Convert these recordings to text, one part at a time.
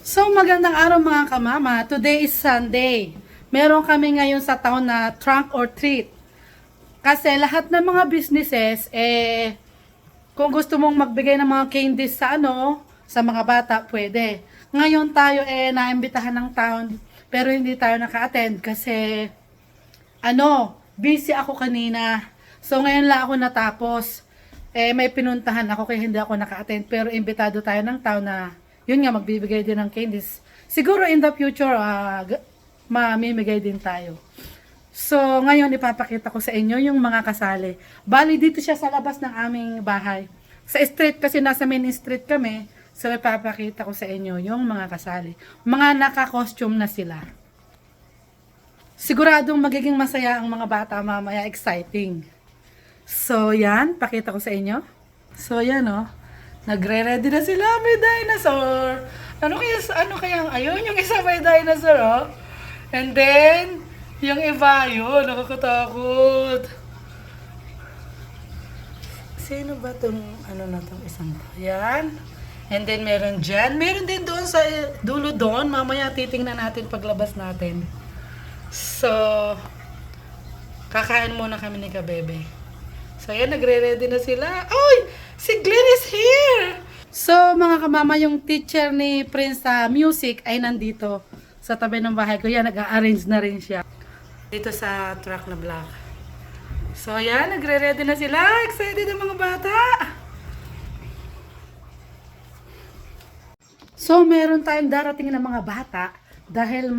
So magandang araw mga kamama. Today is Sunday. Meron kami ngayon sa town na trunk or treat. Kasi lahat ng mga businesses, kung gusto mong magbigay ng mga candies sa sa mga bata, pwede. Ngayon tayo naimbitahan ng town, pero hindi tayo naka-attend kasi busy ako kanina. So ngayon lang ako natapos. May pinuntahan ako kaya hindi ako naka-attend, pero imbitado tayo ng town na yun nga, magbibigay din ng candies. Siguro in the future, mamimigay din tayo. So, ngayon ipapakita ko sa inyo yung mga kasali. Bali, dito siya sa labas ng aming bahay. Sa street, kasi nasa main street kami. So, ipapakita ko sa inyo yung mga kasali. Mga naka-costume na sila. Siguradong magiging masaya ang mga bata mamaya, exciting. So, yan, pakita ko sa inyo. So, yan nagre-ready na sila, may dinosaur. Ano kaya, ayun, yung isa may dinosaur, And then, yung iba, yun, nakakatakot. Sino ba tong, isang to? Yan. And then, meron dyan. Meron din doon sa dulo doon. Mamaya titingnan natin paglabas natin. So, kakain muna kami ni Kabebe. So, yan, nagre-ready na sila. Oy! Si Glenn is here! So, mga kamama, yung teacher ni Prince sa music ay nandito sa tabi ng bahay ko. Yan, nag-a-arrange na rin siya. Dito sa truck na black. So, yan, nagre-ready na sila. Excited ang mga bata. So, meron tayong darating ng mga bata dahil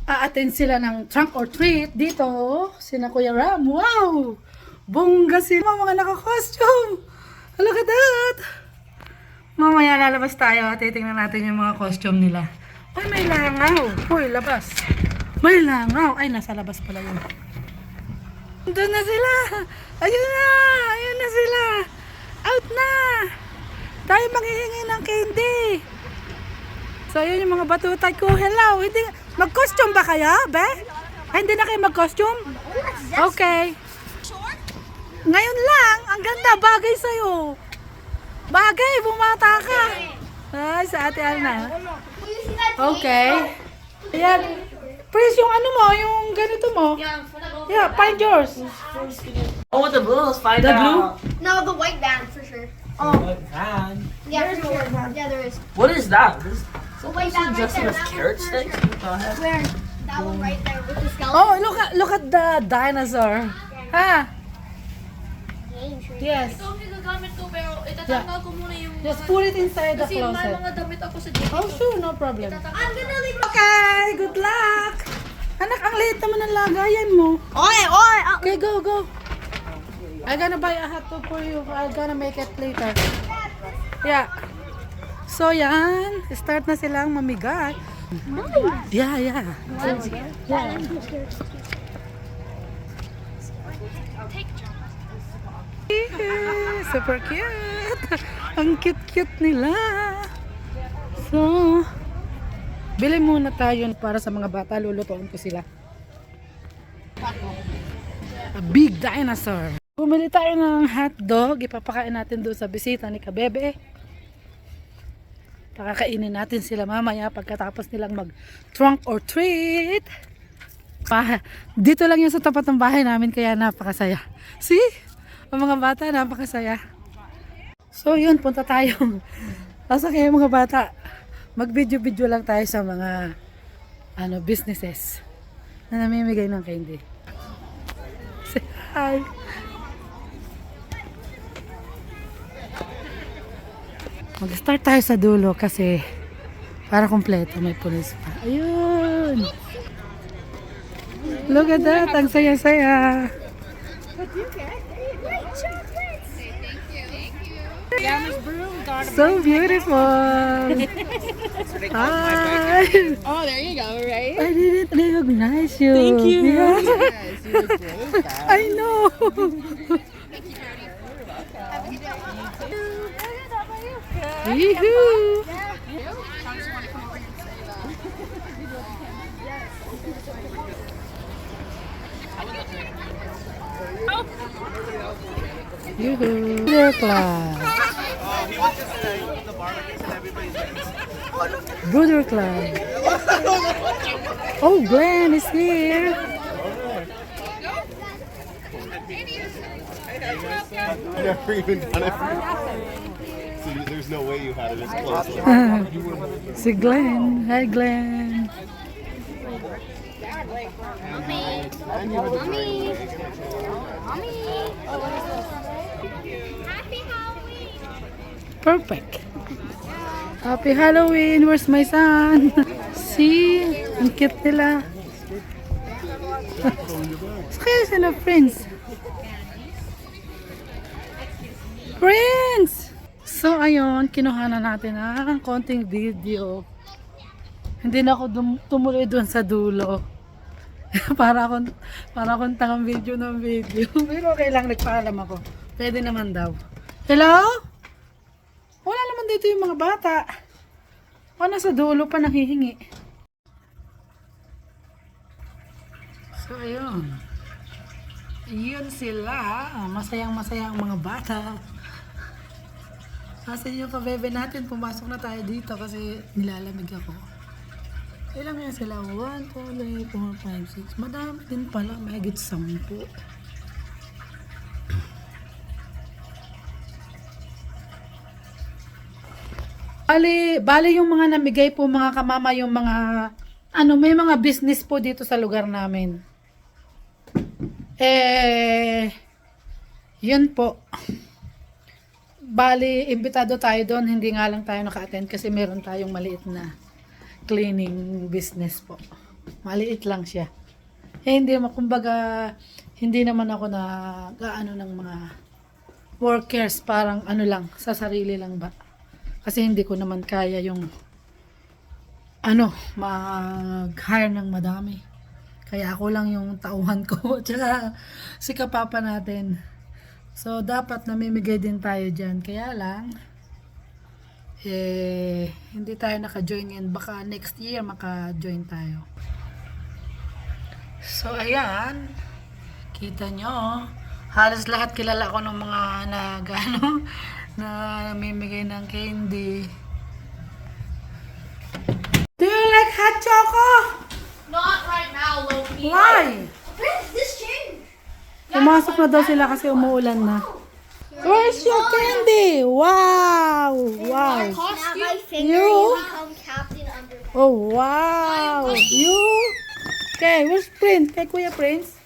a-attend sila ng trunk or treat dito. Sina Kuya Ram. Wow! Bongga sila, mga naka-costume. Look at that. Mamaya lalabas tayo at titingnan natin yung mga costume nila. Ay, may langaw. Uy, labas. May langaw. Ay, nasa labas pala yun. Doon na sila. Ayun na. Ayun na sila. Out na. Tayo manghihingi ng candy. So, yun yung mga batutay ko. Hello. Hindi, mag-costume ba kayo, be? Ay, hindi na kayo mag-costume? Okay. Ngayon lang, ang ganda, bagay sa'yo. Bagay, bumata ka. Ay, sa Ate Alna. Okay. Ayan. Prince, yung yung ganito mo. Yeah, find yours. Oh, the blues, find The blue? out. No, the white band for sure. White band. Yeah, for sure. Yeah, there is. What is that? This The white band right just there. with That carrot one for sticks? sure. What the heck? Where? That one right there with the skeleton. Oh, look at the dinosaur. Ha? Yes. Ito ang nagagamit ko pero itatanggal ko muna yung Just put it inside the kasi may closet. mga damit ako sa dito. Oh, sure, no problem. I'm gonna leave. Okay, good luck. Anak, ang liit naman ang lagayan mo. Oi! Okay, go. I'm gonna buy a hot dog for you. I'm gonna make it later. Yeah. So, yan. Start na silang mamigay. Yeah. Super cute. Ang cute nila. So, bili muna tayo para sa mga bata. Lulutuin ko sila. A big dinosaur. Bumili tayo ng hotdog. Ipapakain natin doon sa bisita ni Kabebe. Pakakainin natin sila mamaya pagkatapos nilang mag trunk or treat. Dito lang yung sa tapat ng bahay namin kaya napakasaya. See? Ang mga bata napakasaya. So yun, punta tayo. Asa kayo mga bata? Mag-video lang tayo sa mga businesses na namimigay ng candy. Say hi. Mag-start tayo sa dulo kasi para kompleto may pulis pa. Ayun! Look at that! Ang saya-saya! So beautiful! Hi! Oh, there you go, right? I didn't recognize you. Thank you. Yeah. Yes, you look great. I know. Yoo-hoo. Yoo-hoo. Your class. He was just the bar and everybody's like, Brother Club. Oh, Glenn is here. Never even done it. So there's no way you had it as close. Si Glenn. Hi, Glenn. Happy Halloween. Perfect. Happy Halloween. Where's my son? See? Ang cute nila. Kaya sila, friends. Friends! So, ayun, kinuha na natin ang konting video. Hindi na ako tumuloy doon sa dulo. para akong tangang video ng video. Pero okay lang, nagpaalam ako. Pwede naman daw. Hello? Wala naman dito yung mga bata. O, nasa dulo pa nanghihingi. So, ayun. Yun sila. Masayang-masaya ang mga bata. Kasi yung kabebe natin, pumasok na tayo dito kasi nilalamig ako. Ilang yan sila? 1, 2, 3, 4, 5, 6. Madami din pala. Mahigit 10. Bali yung mga namigay po mga kamama, yung mga may mga business po dito sa lugar namin. Yun po. Bali, imbitado tayo doon, hindi nga lang tayo naka-attend kasi meron tayong maliit na cleaning business po. Maliit lang siya. Kumbaga, hindi naman ako na gaano ng mga workers, parang lang, sa sarili lang ba. Kasi hindi ko naman kaya yung mag-hire ng madami. Kaya ako lang yung tauhan ko, tsaka si kapapa natin. So, dapat namimigay din tayo dyan. Kaya lang, hindi tayo naka-join yan. Baka next year maka-join tayo. So, ayan. Kita nyo. Halos lahat kilala ko ng mga na namimigay ng candy. Do you like hot choco? Not right now, Loki. Why? Prince, this change. Pumasok na daw sila kasi umuulan na. Where's your candy? Wow! Wow! Snap my finger, You? you become Captain Underpants. Oh, wow! You? Okay, where's Prince? Kay Kuya Prince?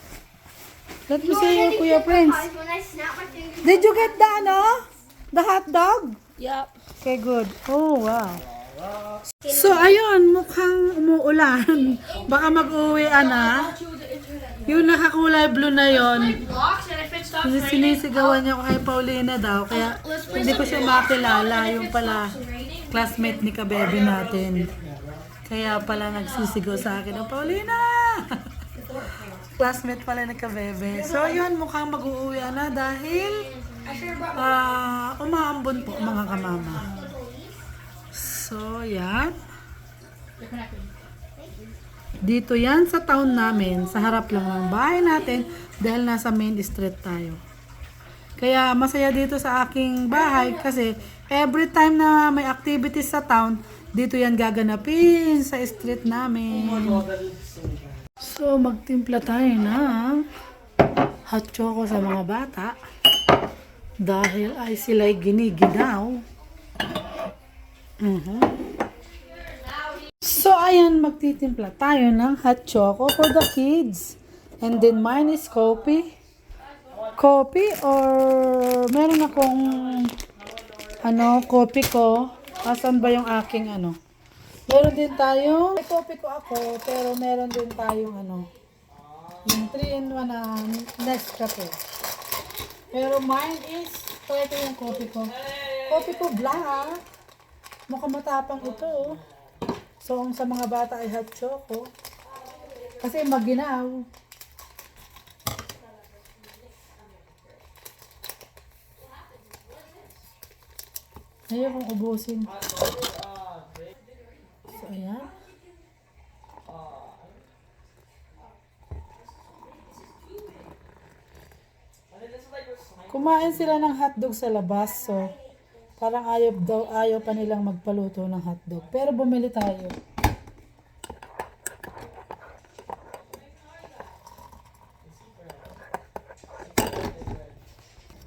Let me see your Kuya Prince. When I snap my finger, Did you get the The hot dog? Yep. Okay, good. Oh, wow. So, ayun, mukhang umuulan. Baka mag-uwi na. Yung nakakulay blue na yon, Blocks, and if it stops raining, sinisigawan niya ko kay Paulina daw. Kaya hindi ko siya makilala. Yung pala, classmate ni kabebe natin. Kaya pala nagsisigaw sa akin, Paulina! Classmate pala ni kabebe. So, yun, mukhang mag-uwi na dahil umaambon po mga kamama. So, yan. Dito yan sa town namin, sa harap lang ng bahay natin dahil nasa main street tayo. Kaya masaya dito sa aking bahay kasi every time na may activities sa town, dito yan gaganapin sa street namin. So, magtimpla tayo ng hot choco sa mga bata dahil ay sila'y giniginaw. So, ayan, magtitimpla tayo ng hot choco for the kids. And then, mine is coffee. Coffee or meron akong coffee ko. Asan ba yung aking Meron din tayong, may coffee ko ako, pero meron din tayong yung 3-in-1 na Nescafe. Pero mine is, ito yung coffee ko. Coffee ko black. Mukhang matapang ito. So, ang sa mga bata ay hot choco. Kasi maginaw. Ayaw kong ubusin. So, ayan. Kumain sila ng hotdog sa labas. So, Parang ayaw pa nilang magpaluto ng hotdog. Pero bumili tayo.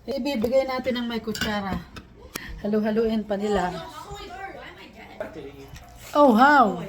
Ibibigay natin ng may kutsara. Halu-haluin pa nila. Oh, how?